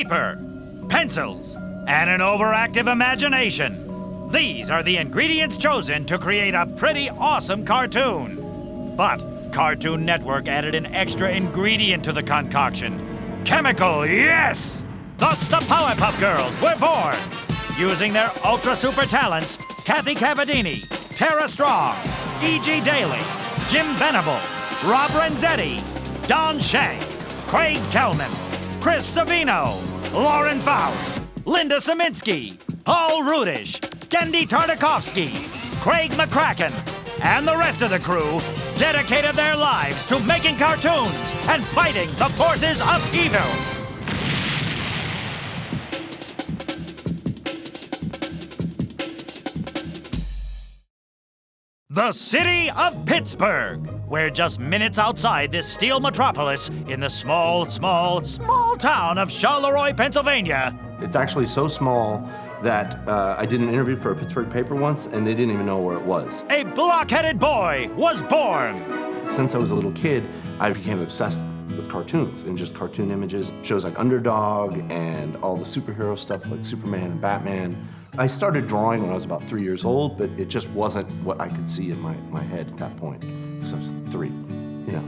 paper, pencils, and an overactive imagination. These are the ingredients chosen to create a pretty awesome cartoon. But Cartoon Network added an extra ingredient to the concoction. Chemical, yes! Thus the Powerpuff Girls were born. Using their ultra super talents, Kathy Cavadini, Tara Strong, E.G. Daly, Jim Venable, Rob Renzetti, Don Shank, Craig Kelman, Chris Savino, Lauren Faust, Linda Saminsky, Paul Rudish, Gendy Tartakovsky, Craig McCracken, and the rest of the crew dedicated their lives to making cartoons and fighting the forces of evil. The city of Pittsburgh, where just minutes outside this steel metropolis in the small town of Charleroi, Pennsylvania. It's actually so small that I did an interview for a Pittsburgh paper once, and they didn't even know where it was. A block-headed boy was born. Since I was a little kid, I became obsessed with cartoons and just cartoon images. Shows like Underdog and all the superhero stuff like Superman and Batman. I started drawing when I was about 3 years old, but it just wasn't what I could see in my head at that point, because I was 3, you know,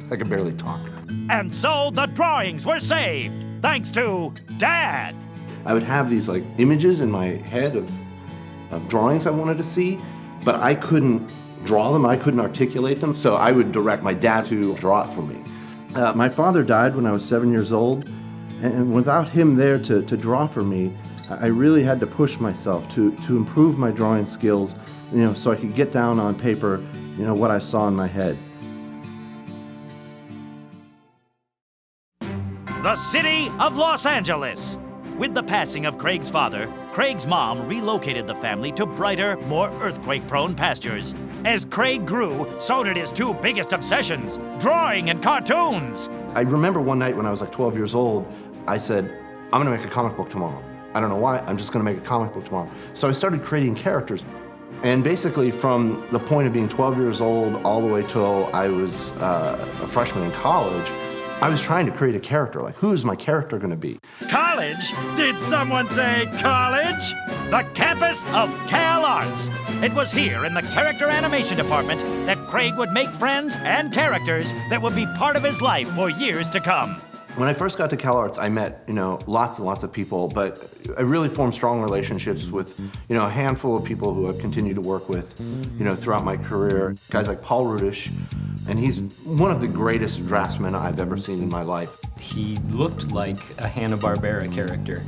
I could barely talk. And so the drawings were saved, thanks to Dad. I would have these like images in my head of drawings I wanted to see, but I couldn't draw them, I couldn't articulate them, so I would direct my dad to draw it for me. My father died when I was 7 years old, and without him there to draw for me, I really had to push myself to improve my drawing skills, you know, so I could get down on paper, you know, what I saw in my head. The city of Los Angeles. With the passing of Craig's father, Craig's mom relocated the family to brighter, more earthquake-prone pastures. As Craig grew, so did his two biggest obsessions, drawing and cartoons. I remember one night when I was like 12 years old, I said, I'm gonna make a comic book tomorrow. I don't know why, I'm just gonna make a comic book tomorrow. So I started creating characters. And basically from the point of being 12 years old all the way till I was a freshman in college, I was trying to create a character. Like, who is my character gonna be? College? Did someone say college? The campus of Cal Arts. It was here in the character animation department that Craig would make friends and characters that would be part of his life for years to come. When I first got to Cal Arts, I met, you know, lots and lots of people, but I really formed strong relationships with, you know, a handful of people who I've continued to work with, you know, throughout my career. Guys like Paul Rudish, and he's one of the greatest draftsmen I've ever seen in my life. He looked like a Hanna-Barbera character.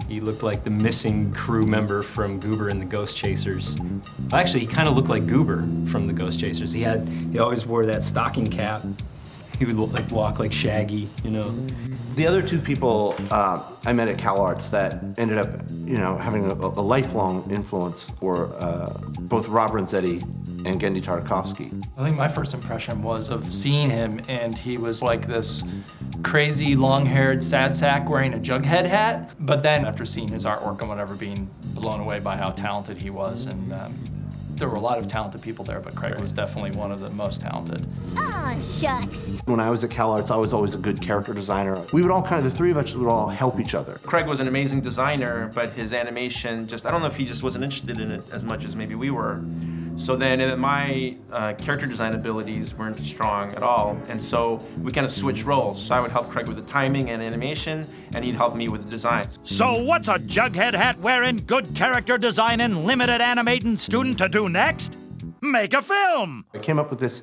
He looked like the missing crew member from Goober and the Ghost Chasers. Actually, he kind of looked like Goober from the Ghost Chasers. He always wore that stocking cap. He would like walk like Shaggy, you know. The other two people I met at Cal Arts that ended up, you know, having a lifelong influence were both Rob Renzetti and Gendy Tartakovsky. I think my first impression was of seeing him, and he was like this crazy long-haired sad sack wearing a Jughead hat. But then after seeing his artwork and whatever, being blown away by how talented he was, and there were a lot of talented people there, but Craig was definitely one of the most talented. Aw, shucks. When I was at Cal Arts, I was always a good character designer. We would all the three of us would all help each other. Craig was an amazing designer, but his animation I don't know if he just wasn't interested in it as much as maybe we were. So then my character design abilities weren't strong at all, and so we kind of switched roles. So I would help Craig with the timing and animation, and he'd help me with the designs. So what's a Jughead hat wearing, good character designing, limited animating student to do next? Make a film! I came up with this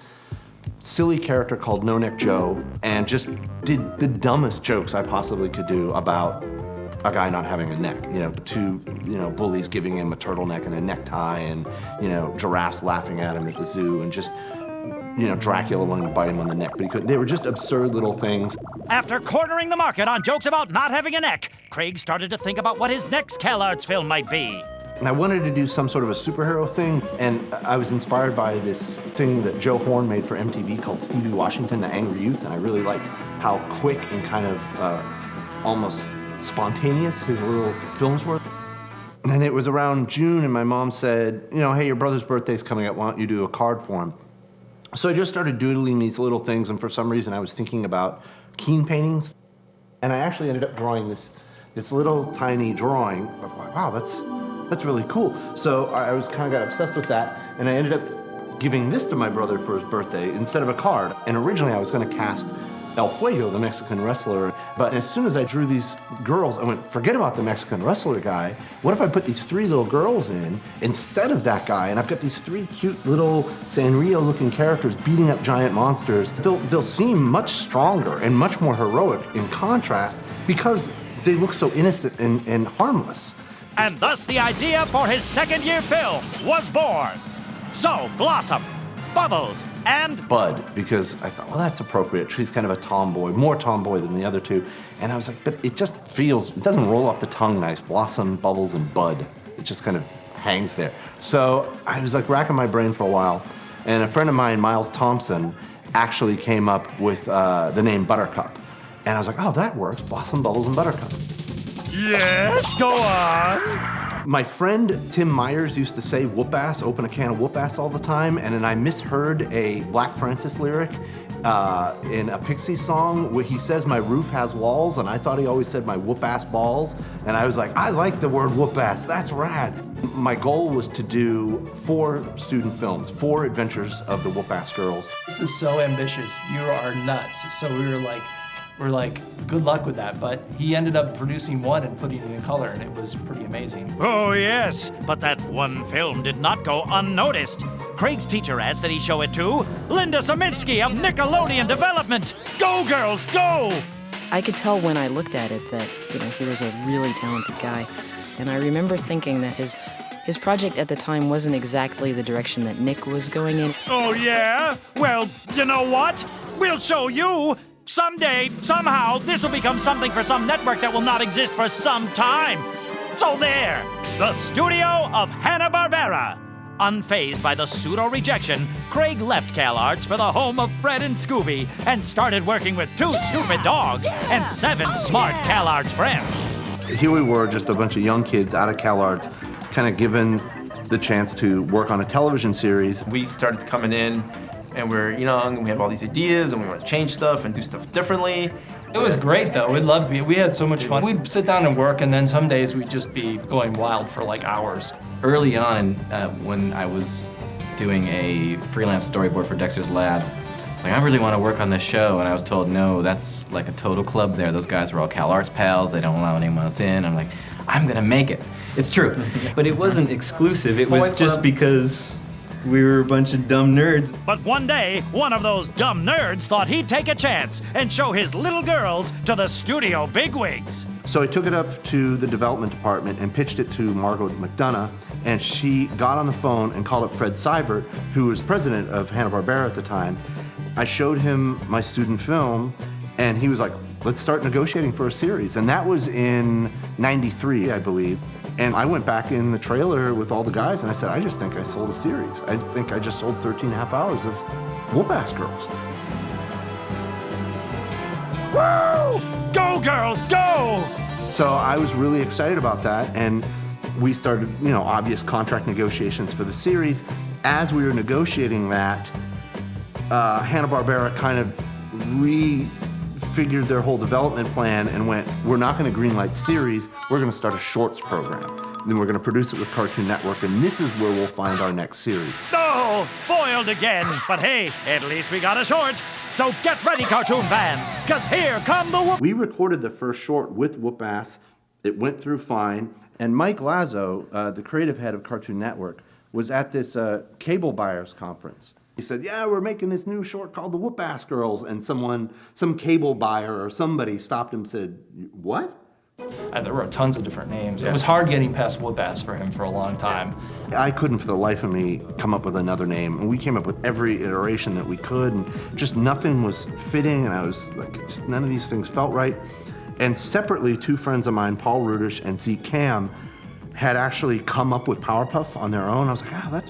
silly character called No Neck Joe, and just did the dumbest jokes I possibly could do about a guy not having a neck, you know, two, you know, bullies giving him a turtleneck and a necktie, and, you know, giraffes laughing at him at the zoo, and just, you know, Dracula wanting to bite him on the neck, but he couldn't. They were just absurd little things. After cornering the market on jokes about not having a neck, Craig started to think about what his next Cal Arts film might be. And I wanted to do some sort of a superhero thing, and I was inspired by this thing that Joe Horn made for MTV called Stevie Washington, the Angry Youth, and I really liked how quick and kind of almost spontaneous his little films were. And it was around June, and my mom said, you know, hey, your brother's birthday's coming up, why don't you do a card for him? So I just started doodling these little things, and for some reason I was thinking about Keen paintings, and I actually ended up drawing this this little tiny drawing. Wow, that's really cool. So I was kind of got obsessed with that, and I ended up giving this to my brother for his birthday instead of a card. And originally I was going to cast El Fuego, the Mexican wrestler. But as soon as I drew these girls, I went, forget about the Mexican wrestler guy. What if I put these 3 little girls in instead of that guy? And I've got these 3 cute little Sanrio-looking characters beating up giant monsters. They'll seem much stronger and much more heroic in contrast because they look so innocent and harmless. And thus the idea for his second-year film was born. So Blossom, Bubbles, and Bud, because I thought, well, that's appropriate. She's kind of a tomboy, more tomboy than the other 2. And I was like, but it just feels, it doesn't roll off the tongue nice. Blossom, Bubbles, and Bud. It just kind of hangs there. So I was like racking my brain for a while. And a friend of mine, Miles Thompson, actually came up with the name Buttercup. And I was like, oh, that works. Blossom, Bubbles, and Buttercup. yes, go on. My friend Tim Myers used to say whoop-ass, open a can of whoop-ass all the time, and then I misheard a Black Francis lyric in a Pixies song where he says my roof has walls, and I thought he always said my whoop-ass balls, and I was like, I like the word whoop-ass, that's rad. My goal was to do 4 student films, 4 adventures of the Whoop-Ass Girls. This is so ambitious. You are nuts. So we're like, good luck with that. But he ended up producing 1 and putting it in color, and it was pretty amazing. Oh, yes, but that one film did not go unnoticed. Craig's teacher asked that he show it to Linda Saminsky of Nickelodeon Development. Go, girls, go! I could tell when I looked at it that, he was a really talented guy. And I remember thinking that his project at the time wasn't exactly the direction that Nick was going in. Oh, yeah? Well, you know what? We'll show you. Someday, somehow, this will become something for some network that will not exist for some time. So there, the studio of Hanna-Barbera. Unfazed by the pseudo-rejection, Craig left CalArts for the home of Fred and Scooby and started working with 2 stupid dogs and 7 smart CalArts friends. Here we were, just a bunch of young kids out of CalArts, kind of given the chance to work on a television series. We started coming in, and we're young, and we have all these ideas, and we want to change stuff and do stuff differently. It was great, though. We loved it. We had so much fun. We'd sit down and work, and then some days we'd just be going wild for like hours. Early on, when I was doing a freelance storyboard for Dexter's Lab, like, I really want to work on this show, and I was told, no, that's like a total club there. Those guys were all CalArts pals. They don't allow anyone else in. I'm like, I'm gonna make it. It's true. But it wasn't exclusive. It was just because we were a bunch of dumb nerds. But one day, one of those dumb nerds thought he'd take a chance and show his little girls to the studio bigwigs. So I took it up to the development department and pitched it to Margot McDonough, and she got on the phone and called up Fred Seibert, who was president of Hanna-Barbera at the time. I showed him my student film, and he was like, let's start negotiating for a series. And that was in '93, I believe. And I went back in the trailer with all the guys, and I said, I just think I sold a series. I think I just sold 13 and a half hours of Whoop-Ass Girls. Woo! Go, girls, go! So I was really excited about that, and we started, obvious contract negotiations for the series. As we were negotiating that, Hanna-Barbera kind of refigured their whole development plan and went, we're not going to greenlight series, we're going to start a shorts program. Then we're going to produce it with Cartoon Network, and this is where we'll find our next series. Oh, foiled again. But hey, at least we got a short. So get ready, cartoon fans, because here come the Whoop. We recorded the first short with Whoop-Ass. It went through fine. And Mike Lazo, the creative head of Cartoon Network, was at this cable buyers conference. He said, yeah, we're making this new short called The Whoop-Ass Girls. And some cable buyer or somebody stopped him and said, what? There were tons of different names. It was hard getting past Whoop-Ass for him for a long time. I couldn't for the life of me come up with another name. And we came up with every iteration that we could, and just nothing was fitting, and I was like, just none of these things felt right. And separately, 2 friends of mine, Paul Rudish and Zeke Cam, had actually come up with Powerpuff on their own. I was like,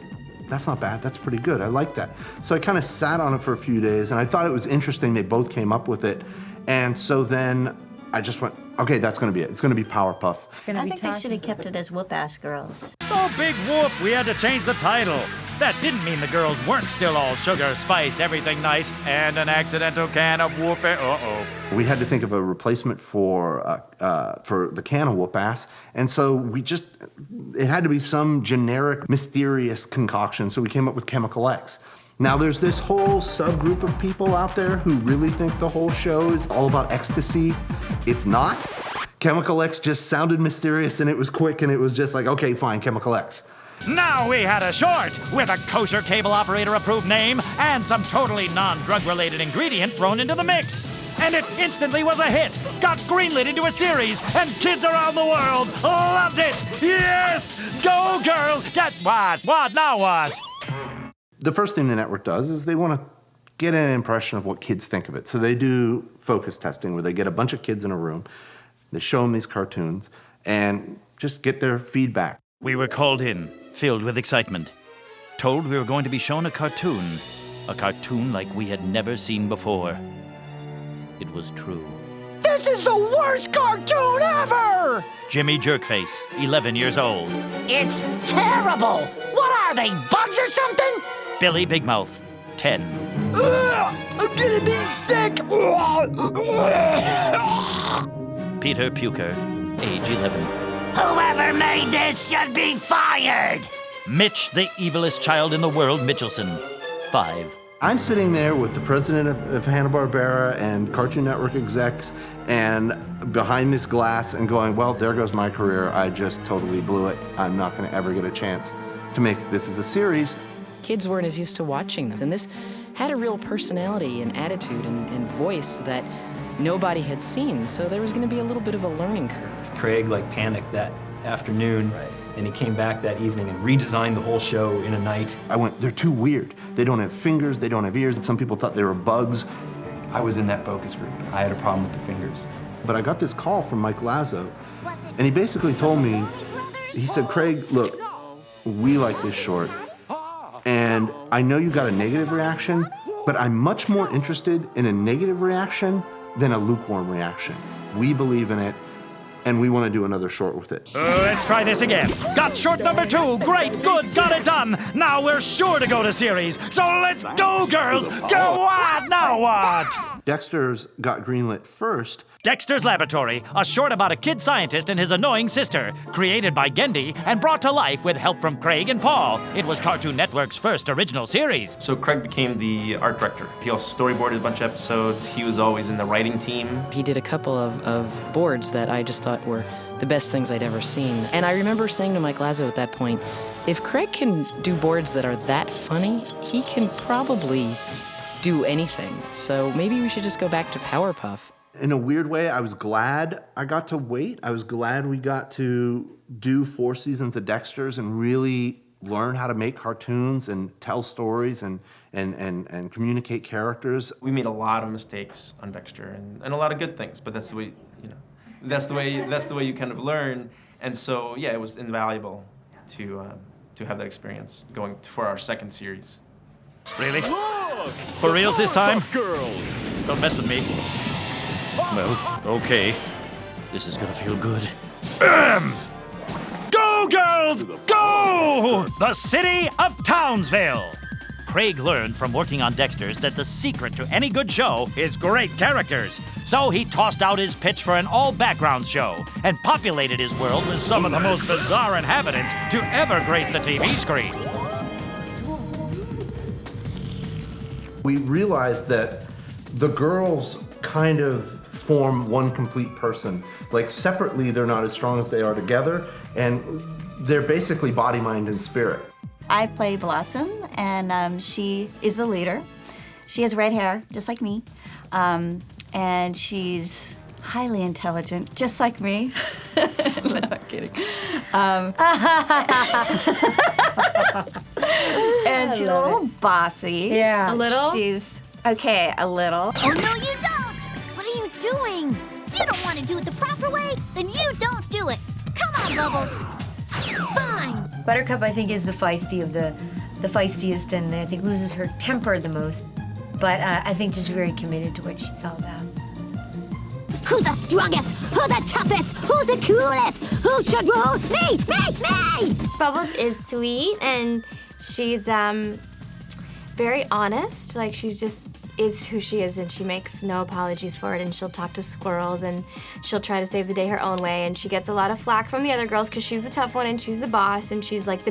that's not bad, that's pretty good, I like that. So I kind of sat on it for a few days, and I thought it was interesting they both came up with it. And so then I just went, okay, that's gonna be it. It's gonna be Powerpuff. I think they should have kept it as Whoop-Ass Girls. So big whoop, we had to change the title. That didn't mean the girls weren't still all sugar, spice, everything nice, and an accidental can of whoop-it. Uh-oh. We had to think of a replacement for the can of whoop-ass, and so it had to be some generic, mysterious concoction, so we came up with Chemical X. Now there's this whole subgroup of people out there who really think the whole show is all about ecstasy. It's not. Chemical X just sounded mysterious, and it was quick, and it was just like, okay, fine, Chemical X. Now we had a short with a kosher cable operator approved name and some totally non-drug related ingredient thrown into the mix. And it instantly was a hit, got greenlit into a series, and kids around the world loved it. Yes! Go girls! Get what? What? Now what? The first thing the network does is they want to get an impression of what kids think of it. So they do focus testing where they get a bunch of kids in a room, they show them these cartoons, and just get their feedback. We were called in, filled with excitement, told we were going to be shown a cartoon like we had never seen before. It was true. This is the worst cartoon ever! Jimmy Jerkface, 11 years old. It's terrible! What are they, bugs or something? Billy Bigmouth, 10. I'm gonna be sick! Peter Puker, age 11. Whoever made this should be fired! Mitch, the evilest child in the world, Mitchelson, 5. I'm sitting there with the president of Hanna-Barbera and Cartoon Network execs and behind this glass and going, well, there goes my career. I just totally blew it. I'm not going to ever get a chance to make this as a series. Kids weren't as used to watching them, and this had a real personality and attitude and voice that nobody had seen, so there was going to be a little bit of a learning curve. Craig panicked that afternoon, and he came back that evening and redesigned the whole show in a night. I went, they're too weird. They don't have fingers, they don't have ears, and some people thought they were bugs. I was in that focus group. I had a problem with the fingers. But I got this call from Mike Lazo, and he basically told me, he said, Craig, look, we like this short, and I know you got a negative reaction, but I'm much more interested in a negative reaction than a lukewarm reaction. We believe in it, and we want to do another short with it. Let's try this again. Got short number 2. Great, good, got it done. Now we're sure to go to series. So let's go, girls. Go what? Now what? Dexter's got greenlit first. Dexter's Laboratory, a short about a kid scientist and his annoying sister, created by Gendy and brought to life with help from Craig and Paul. It was Cartoon Network's first original series. So Craig became the art director. He also storyboarded a bunch of episodes. He was always in the writing team. He did a couple of boards that I just thought were the best things I'd ever seen. And I remember saying to Mike Lazo at that point, if Craig can do boards that are that funny, he can probably do anything. So maybe we should just go back to Powerpuff. In a weird way, I was glad I got to wait. I was glad we got to do 4 seasons of Dexter's and really learn how to make cartoons and tell stories and communicate characters. We made a lot of mistakes on Dexter and a lot of good things, but that's the way, that's the way you kind of learn. And so, yeah, it was invaluable to have that experience going for our second series. Really? For reals this time? Girls. Don't mess with me. Well, okay. This is gonna feel good. Go, girls, go! The city of Townsville. Craig learned from working on Dexter's that the secret to any good show is great characters. So he tossed out his pitch for an all-background show and populated his world with some of the most bizarre inhabitants to ever grace the TV screen. We realized that the girls kind of form one complete person. Like separately, they're not as strong as they are together, and they're basically body, mind, and spirit. I play Blossom, and she is the leader. She has red hair, just like me, and she's highly intelligent, just like me. No, I'm kidding. And she's a little bossy. Yeah. A little? She's, okay, a little. Oh, no, you don't! What are you doing? You don't want to do it the proper way? Then you don't do it. Come on, Bubbles. Fine. Buttercup, I think, is the feisty of the feistiest, and I think loses her temper the most. But I think just very committed to what she's all about. Who's the strongest? Who's the toughest? Who's the coolest? Who should rule? Me! Me! Me! Bubbles is sweet, and she's very honest. Like, she's just is who she is, and she makes no apologies for it, and she'll talk to squirrels, and she'll try to save the day her own way, and she gets a lot of flack from the other girls because she's the tough one and she's the boss, and she's like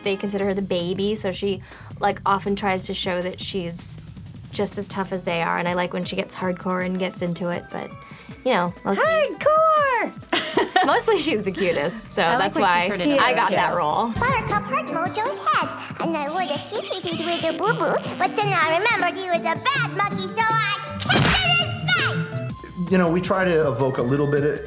they consider her the baby, so she like often tries to show that she's just as tough as they are, and I like when she gets hardcore and gets into it, but you know, mostly mostly she's the cutest, so that's why I got that role. Buttercup hurt Mojo's head, and I would have kissed it with a boo-boo, but then I remembered he was a bad monkey, so I kicked in his face! You know, we try to evoke a little bit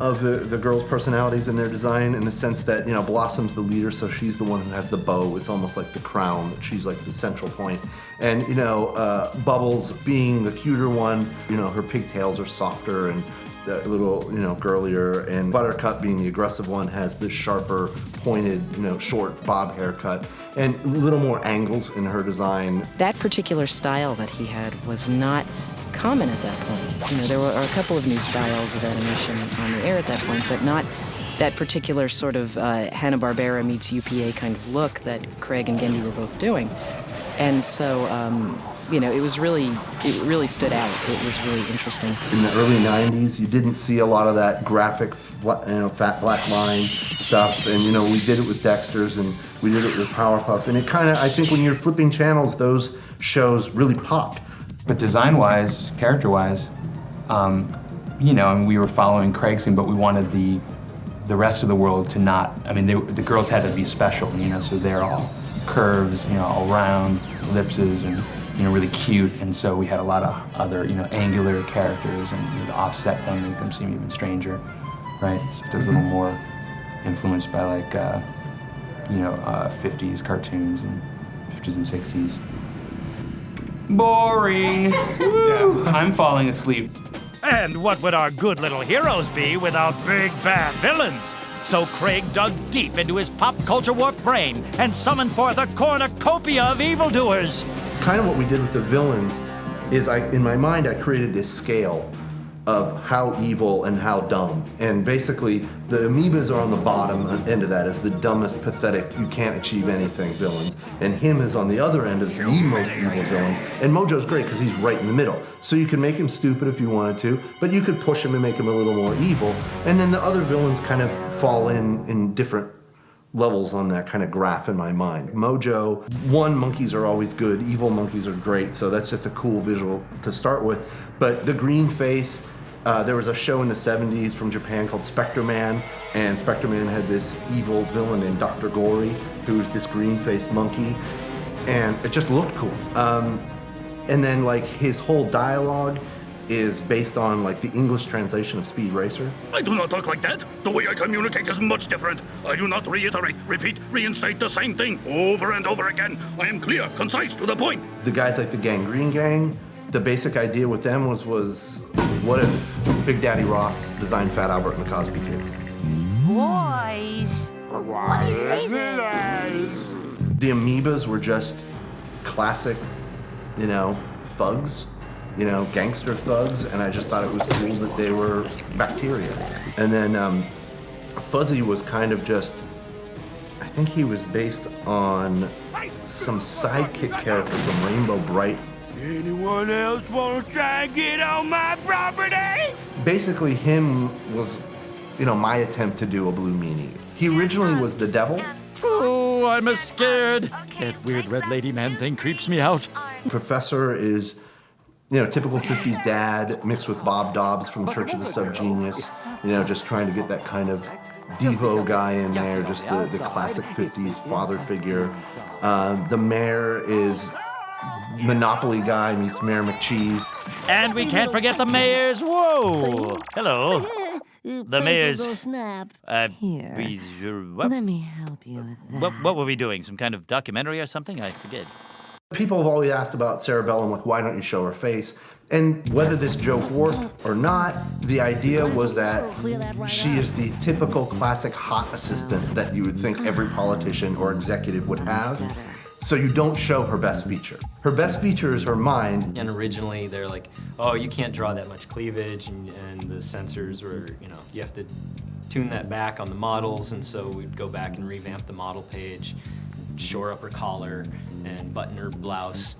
of the girls' personalities in their design, in the sense that, you know, Blossom's the leader, so she's the one who has the bow. It's almost like the crown. She's like the central point. And, you know, Bubbles being the cuter one, you know, her pigtails are softer and a little, you know, girlier. And Buttercup being the aggressive one has this sharper, pointed, you know, short bob haircut. And a little more angles in her design. That particular style that he had was not common at that point. You know, there were a couple of new styles of animation on the air at that point, but not that particular sort of Hanna-Barbera meets UPA kind of look that Craig and Gendy were both doing. And so, you know, it really stood out. It was really interesting. In the early 90s, you didn't see a lot of that graphic, you know, fat black line stuff. And, you know, we did it with Dexter's and we did it with Powerpuff. And it kind of, I think when you're flipping channels, those shows really popped. But design-wise, character-wise, you know, I mean, we were following Craig's thing, but we wanted the rest of the world to not, I mean, the girls had to be special, you know, so they're all curves, you know, all round, ellipses, and, you know, really cute. And so we had a lot of other, you know, angular characters, and you know, to offset them, make them seem even stranger, right? So it was a little more influenced by, like, you know, 50s cartoons and 50s and 60s. Boring. Woo. I'm falling asleep. And what would our good little heroes be without big bad villains? So Craig dug deep into his pop culture warped brain and summoned forth a cornucopia of evildoers. Kind of what we did with the villains is in my mind, I created this scale of how evil and how dumb. And basically, the amoebas are on the bottom end of that as the dumbest, pathetic, you can't achieve anything villains. And him is on the other end as the most evil villain. And Mojo's great because he's right in the middle. So you can make him stupid if you wanted to, but you could push him and make him a little more evil. And then the other villains kind of fall in different levels on that kind of graph in my mind. Mojo, monkeys are always good, evil monkeys are great, so that's just a cool visual to start with. But the green face, there was a show in the 70s from Japan called Spectre Man, and Spectre Man had this evil villain named Dr. Gory, who was this green-faced monkey, and it just looked cool. And then like his whole dialogue is based on like the English translation of Speed Racer. I do not talk like that. The way I communicate is much different. I do not reiterate, repeat, reinstate the same thing over and over again. I am clear, concise, to the point. The guys like the Gangrene Gang, the basic idea with them was what if Big Daddy Roth designed Fat Albert and the Cosby Kids? Boys, what is this? The amoebas were just classic, you know, thugs. You know, gangster thugs, and I just thought it was cool that they were bacteria. And then Fuzzy was kind of just, I think he was based on some sidekick character from Rainbow Bright. Anyone else want to try and get on my property? Basically, him was, you know, my attempt to do a Blue Meanie. He originally was the devil. Oh, I'm scared. That weird red lady man thing creeps me out. Professor is, you know, typical 50s dad mixed with Bob Dobbs from Church of the Subgenius, you know, just trying to get that kind of Devo guy in there, just the classic 50s father figure. The mayor is Monopoly guy meets Mayor McCheese. And we can't forget the mayor's, whoa, hello. The mayor's, Here, let me help you with that. What were we doing, some kind of documentary or something? I forget. People have always asked about Cerebellum, like, why don't you show her face? And whether this joke worked or not, the idea was that she is the typical classic hot assistant that you would think every politician or executive would have. So you don't show her best feature. Her best feature is her mind. And originally they're like, oh, you can't draw that much cleavage, and the sensors were, you know, you have to tune that back on the models, and so we'd go back and revamp the model page, shore up her collar, and button her blouse.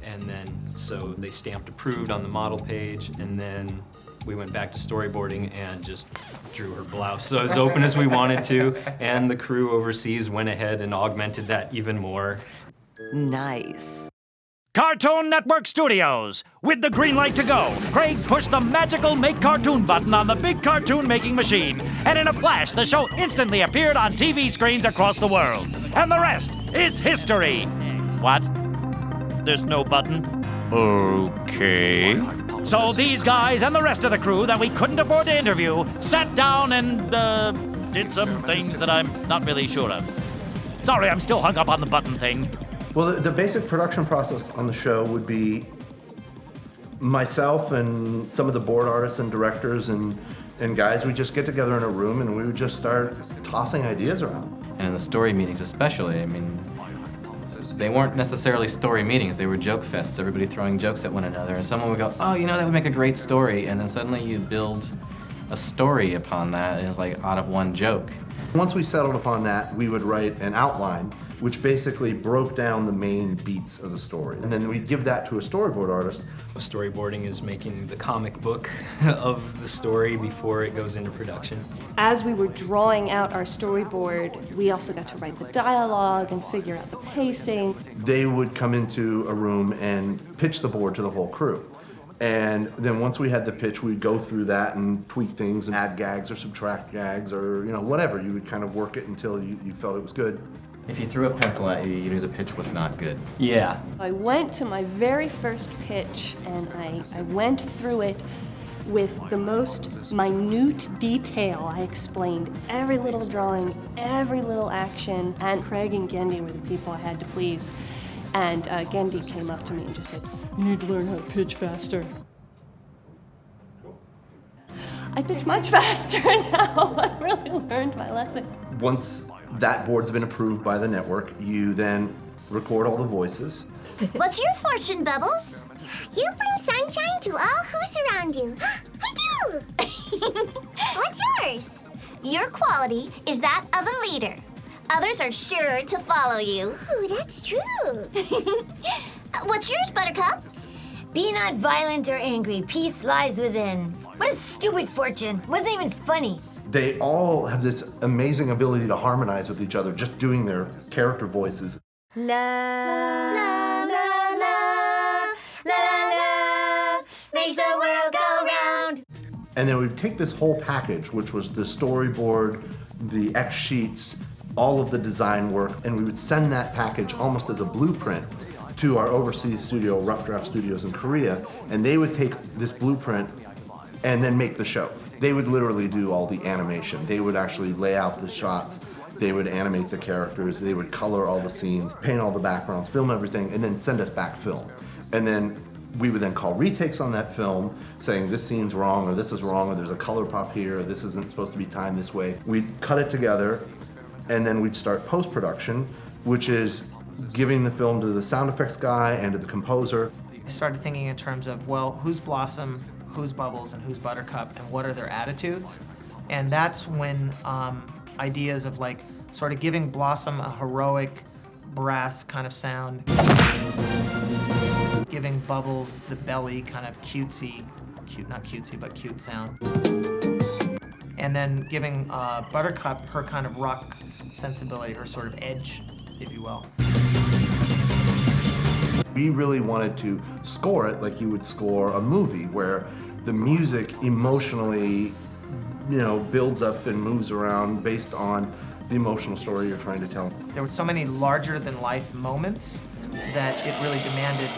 And then, so they stamped approved on the model page, and then we went back to storyboarding and just drew her blouse so as open as we wanted to, and the crew overseas went ahead and augmented that even more. Nice. Cartoon Network Studios. With the green light to go, Craig pushed the magical Make Cartoon button on the big cartoon making machine, and in a flash, the show instantly appeared on TV screens across the world. And the rest is history. What? There's no button? Okay. So these guys and the rest of the crew that we couldn't afford to interview sat down and, did some things that I'm not really sure of. Sorry, I'm still hung up on the button thing. Well, the basic production process on the show would be myself and some of the board artists and directors and guys, we just get together in a room and we would just start tossing ideas around. And in the story meetings especially, I mean, they weren't necessarily story meetings, they were joke fests, everybody throwing jokes at one another, and someone would go, oh, you know, that would make a great story, and then suddenly you build a story upon that, and it's like out of one joke. Once we settled upon that, we would write an outline, which basically broke down the main beats of the story. And then we'd give that to a storyboard artist. Storyboarding is making the comic book of the story before it goes into production. As we were drawing out our storyboard, we also got to write the dialogue and figure out the pacing. They would come into a room and pitch the board to the whole crew. And then once we had the pitch, we'd go through that and tweak things and add gags or subtract gags or, you know, whatever. You would kind of work it until you felt it was good. If you threw a pencil at you, you knew the pitch was not good. Yeah. I went to my very first pitch and I went through it with the most minute detail. I explained every little drawing, every little action, and Craig and Gendy were the people I had to please. And Gendy came up to me and just said, "You need to learn how to pitch faster." I pitch much faster now. I really learned my lesson. Once that board's been approved by the network, you then record all the voices. What's your fortune, Bubbles? You bring sunshine to all who surround you. I do! What's yours? Your quality is that of a leader. Others are sure to follow you. Ooh, that's true. What's yours, Buttercup? Be not violent or angry. Peace lies within. What a stupid fortune. Wasn't even funny. They all have this amazing ability to harmonize with each other, just doing their character voices. La la la la la la makes the world go round. And then we'd take this whole package, which was the storyboard, the X sheets, all of the design work, and we would send that package almost as a blueprint to our overseas studio, Rough Draft Studios in Korea, and they would take this blueprint and then make the show. They would literally do all the animation. They would actually lay out the shots, they would animate the characters, they would color all the scenes, paint all the backgrounds, film everything, and then send us back film. And then we would then call retakes on that film, saying this scene's wrong, or this is wrong, or there's a color pop here, or this isn't supposed to be timed this way. We'd cut it together, and then we'd start post-production, which is giving the film to the sound effects guy and to the composer. I started thinking in terms of, well, who's Blossom, who's Bubbles, and who's Buttercup, and what are their attitudes? And that's when ideas of like sort of giving Blossom a heroic brass kind of sound, giving Bubbles the belly kind of cutesy, not cutesy, but cute sound. And then giving Buttercup her kind of rock sensibility, her sort of edge, if you will. We really wanted to score it like you would score a movie, where the music emotionally, you know, builds up and moves around based on the emotional story you're trying to tell. There were so many larger-than-life moments that it really demanded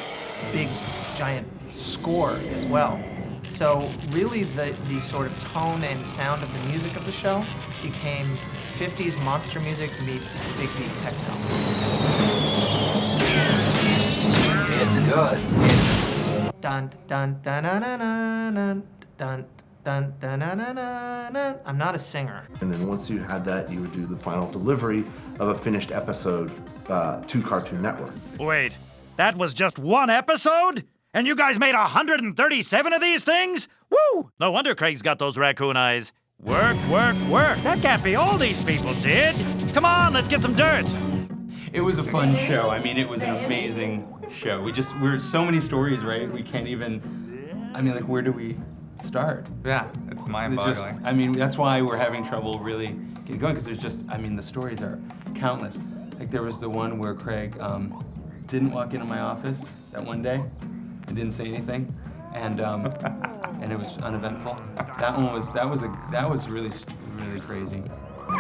big, giant score as well. So really the sort of tone and sound of the music of the show became 50s monster music meets big beat techno. It's good. Dun dun dun dun dun dun dun dun dun dun dun dun. I'm not a singer. And then once you had that, you would do the final delivery of a finished episode to Cartoon Network. Wait, that was just one episode? And you guys made 137 of these things? Woo! No wonder Craig's got those raccoon eyes. Work, work, work. That can't be all these people did. Come on, let's get some dirt. It was a fun show. I mean, it was an amazing show. We're so many stories, right? We can't even, I mean, like, where do we start? Yeah, it's mind-boggling. I mean, that's why we're having trouble really getting going, because there's just, I mean, the stories are countless. Like, there was the one where Craig didn't walk into my office that one day and didn't say anything, and it was uneventful. That was really crazy.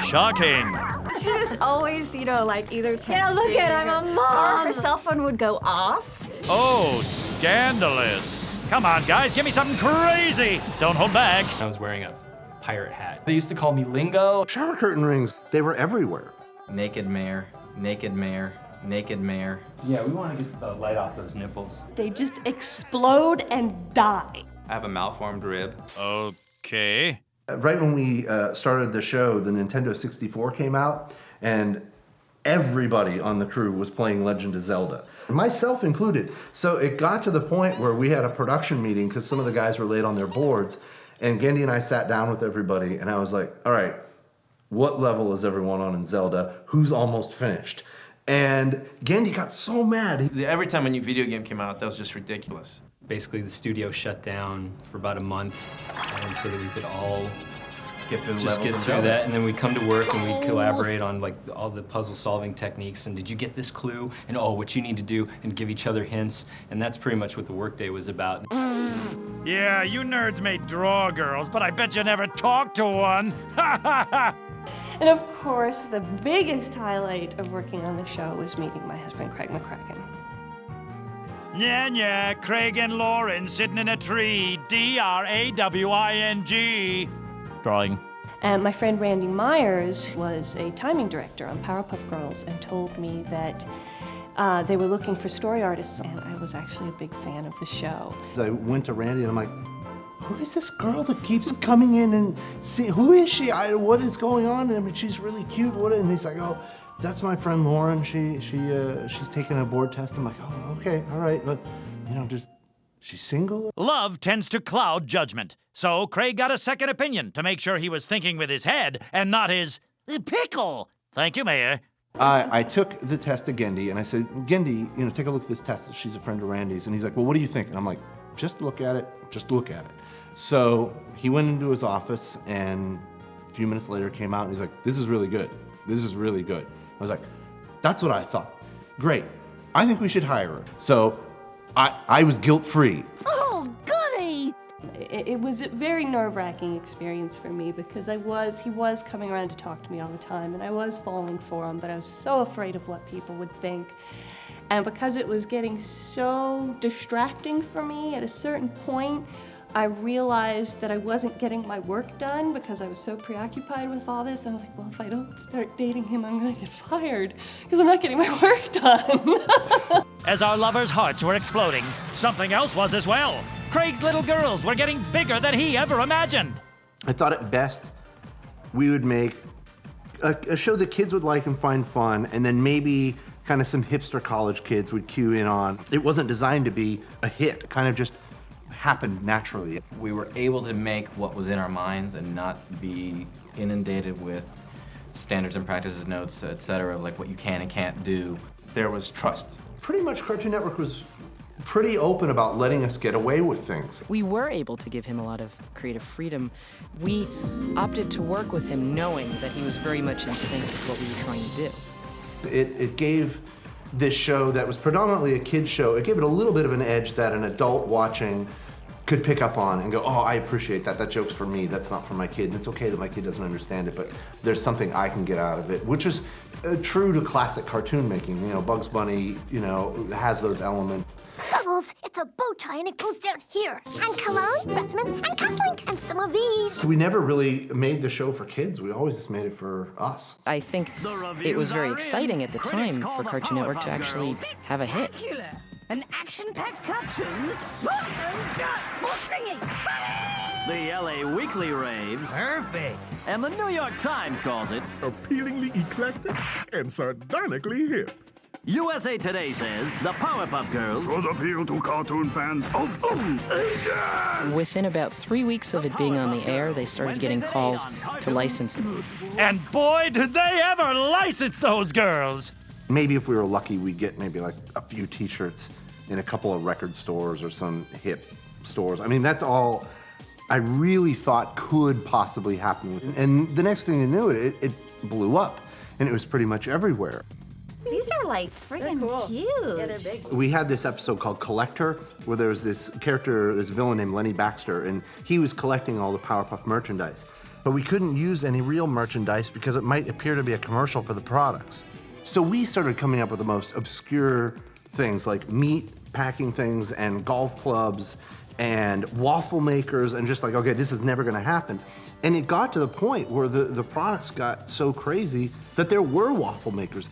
Shocking. She just always, like either Yeah, look at I'm a mom. or her cell phone would go off. Oh, scandalous. Come on, guys, give me something crazy. Don't hold back. I was wearing a pirate hat. They used to call me Lingo. Shower curtain rings, they were everywhere. Naked mayor, naked mayor, naked mayor. Yeah, we want to get the light off those nipples. They just explode and die. I have a malformed rib. Okay. Right when we started the show, the Nintendo 64 came out, and everybody on the crew was playing Legend of Zelda, myself included. So it got to the point where we had a production meeting because some of the guys were late on their boards, and Gendy and I sat down with everybody, and I was like, all right, what level is everyone on in Zelda? Who's almost finished? And Gendy got so mad. Every time a new video game came out, that was just ridiculous. Basically, the studio shut down for about a month, and so that we could all get through that, and then we'd come to work and we'd collaborate on like all the puzzle-solving techniques. And did you get this clue? And oh, what you need to do, and give each other hints. And that's pretty much what the workday was about. Yeah, you nerds may draw girls, but I bet you never talked to one. Ha ha ha! And of course, the biggest highlight of working on the show was meeting my husband, Craig McCracken. Yeah, Craig and Lauren sitting in a tree. D-R-A-W-I-N-G. Drawing. And my friend Randy Myers was a timing director on Powerpuff Girls and told me that they were looking for story artists, and I was actually a big fan of the show. I went to Randy and I'm like, who is this girl that keeps coming in and see, who is she? What is going on? I mean, she's really cute. And he's like, oh, that's my friend Lauren. She's taking a board test. I'm like, oh, okay, all right. But, she's single? Love tends to cloud judgment. So Craig got a second opinion to make sure he was thinking with his head and not his pickle. Thank you, Mayor. I took the test to Gendy and I said, Gendy, take a look at this test. She's a friend of Randy's. And he's like, well, what do you think? And I'm like, just look at it. Just look at it. So he went into his office and a few minutes later came out and he's like, this is really good. This is really good. I was like, that's what I thought. Great. I think we should hire her. So I was guilt-free. Oh, goody! It was a very nerve-wracking experience for me because he was coming around to talk to me all the time, and I was falling for him, but I was so afraid of what people would think. And because it was getting so distracting for me, at a certain point, I realized that I wasn't getting my work done because I was so preoccupied with all this. I was like, well, if I don't start dating him, I'm gonna get fired because I'm not getting my work done. As our lovers' hearts were exploding, something else was as well. Craig's little girls were getting bigger than he ever imagined. I thought at best we would make a show that kids would like and find fun, and then maybe kind of some hipster college kids would cue in on. It wasn't designed to be a hit, it kind of just happened naturally. We were able to make what was in our minds and not be inundated with standards and practices notes, etc., of like what you can and can't do. There was trust. Pretty much Cartoon Network was pretty open about letting us get away with things. We were able to give him a lot of creative freedom. We opted to work with him knowing that he was very much in sync with what we were trying to do. It gave this show that was predominantly a kid's show, it gave it a little bit of an edge that an adult watching could pick up on and go, oh, I appreciate that. That joke's for me. That's not for my kid. And it's okay that my kid doesn't understand it, but there's something I can get out of it, which is true to classic cartoon making. Bugs Bunny, has those elements. Bubbles, it's a bow tie and it goes down here. And cologne, breath mints, and cufflinks, and some of these. We never really made the show for kids. We always just made it for us. I think it was very exciting at the time for Cartoon Network to actually have a hit. An action-packed cartoon that's more stringy. The LA Weekly raves. Perfect. And the New York Times calls it appealingly eclectic and sardonically hip. USA Today says the Powerpuff Girls could appeal to cartoon fans of all ages. Within about 3 weeks of it being on the air, they started getting calls to license it. And boy, did they ever license those girls! Maybe if we were lucky, we'd get maybe like a few t-shirts in a couple of record stores or some hip stores. I mean, that's all I really thought could possibly happen. And the next thing you knew, it blew up, and it was pretty much everywhere. These are like friggin' huge. Yeah, they're big. We had this episode called Collector, where there was this character, this villain named Lenny Baxter, and he was collecting all the Powerpuff merchandise. But we couldn't use any real merchandise because it might appear to be a commercial for the products. So we started coming up with the most obscure things like meat packing things and golf clubs and waffle makers, and just like, okay, this is never gonna happen. And it got to the point where the products got so crazy that there were waffle makers.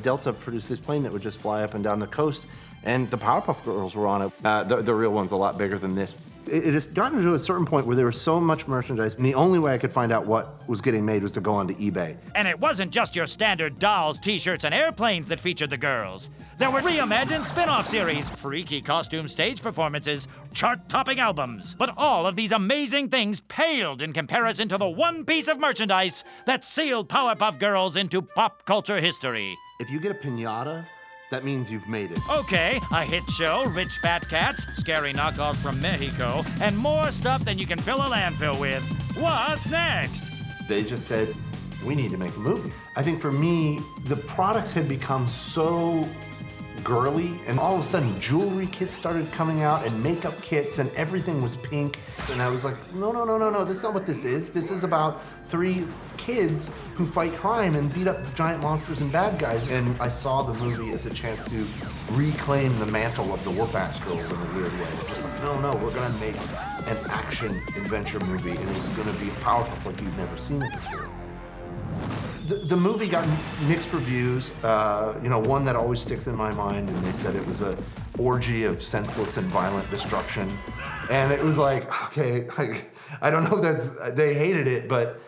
Delta produced this plane that would just fly up and down the coast, and the Powerpuff Girls were on it. The real one's a lot bigger than this. It has gotten to a certain point where there was so much merchandise, and the only way I could find out what was getting made was to go onto eBay. And it wasn't just your standard dolls, t-shirts, and airplanes that featured the girls. There were reimagined spin-off series, freaky costume stage performances, chart-topping albums. But all of these amazing things paled in comparison to the one piece of merchandise that sealed Powerpuff Girls into pop culture history. If you get a piñata, that means you've made it. Okay, a hit show, rich fat cats, scary knockoffs from Mexico, and more stuff than you can fill a landfill with. What's next? They just said, we need to make a movie. I think for me, the products had become so girly, and all of a sudden jewelry kits started coming out and makeup kits, and everything was pink. And I was like, no, this is not what this is. This is about 3 kids who fight crime and beat up giant monsters and bad guys. And I saw the movie as a chance to reclaim the mantle of the Powerpuff Girls in a weird way. Just like, no, we're gonna make an action adventure movie, and it's gonna be Powerpuff like you've never seen it before. The movie got mixed reviews. One that always sticks in my mind, and they said it was an orgy of senseless and violent destruction. And it was like, okay, I don't know if they hated it, but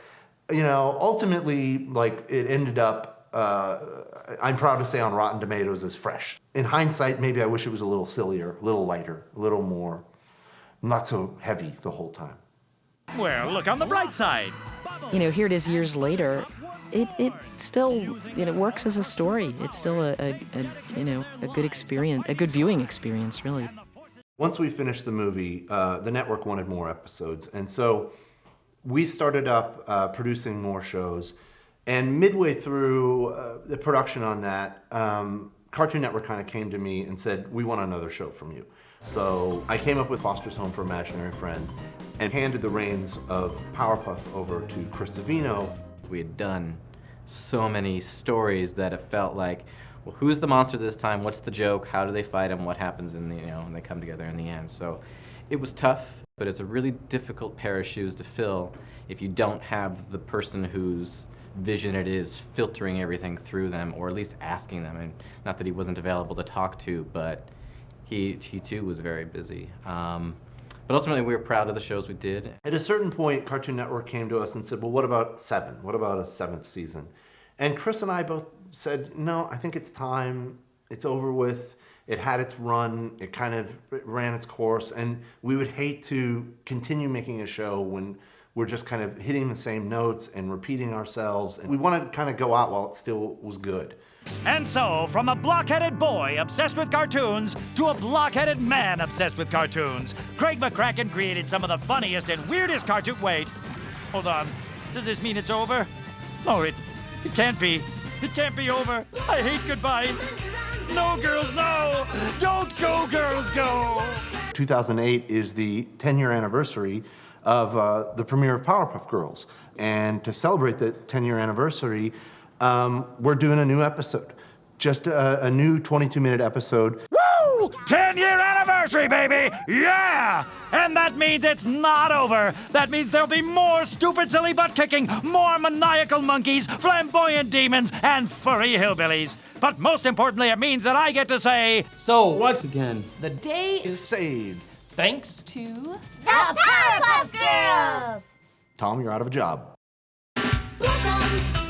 ultimately, like, it ended up, I'm proud to say on Rotten Tomatoes, as fresh. In hindsight, maybe I wish it was a little sillier, a little lighter, a little more, not so heavy the whole time. Well, look on the bright side. Here it is years later. It still, works as a story. It's still a good experience, a good viewing experience, really. Once we finished the movie, the network wanted more episodes, and so we started up producing more shows. And midway through the production on that, Cartoon Network kind of came to me and said, we want another show from you. So I came up with Foster's Home for Imaginary Friends and handed the reins of Powerpuff over to Chris Savino. We had done so many stories that it felt like, well, who's the monster this time? What's the joke? How do they fight him? What happens in the, when they come together in the end? So it was tough, but it's a really difficult pair of shoes to fill if you don't have the person whose vision it is filtering everything through them, or at least asking them. And not that he wasn't available to talk to, but he too was very busy. But ultimately, we were proud of the shows we did. At a certain point, Cartoon Network came to us and said, well, what about 7? What about a 7th season? And Chris and I both said, no, I think it's time. It's over with. It had its run. It kind of ran its course. And we would hate to continue making a show when we're just kind of hitting the same notes and repeating ourselves. And we wanted to kind of go out while it still was good. And so, from a block-headed boy obsessed with cartoons to a block-headed man obsessed with cartoons, Craig McCracken created some of the funniest and weirdest cartoon... Wait, hold on. Does this mean it's over? No, it can't be. It can't be over. I hate goodbyes. No, girls, no! Don't go, girls, go! 2008 is the 10-year anniversary of the premiere of Powerpuff Girls. And to celebrate the 10-year anniversary, we're doing a new episode. Just a new 22-minute episode. Woo! 10-year anniversary, baby! Yeah! And that means it's not over. That means there'll be more stupid, silly butt-kicking, more maniacal monkeys, flamboyant demons, and furry hillbillies. But most importantly, it means that I get to say... So, once again, the day is saved. Thanks to... the Powerpuff Girls! Tom, you're out of a job. Wasnt.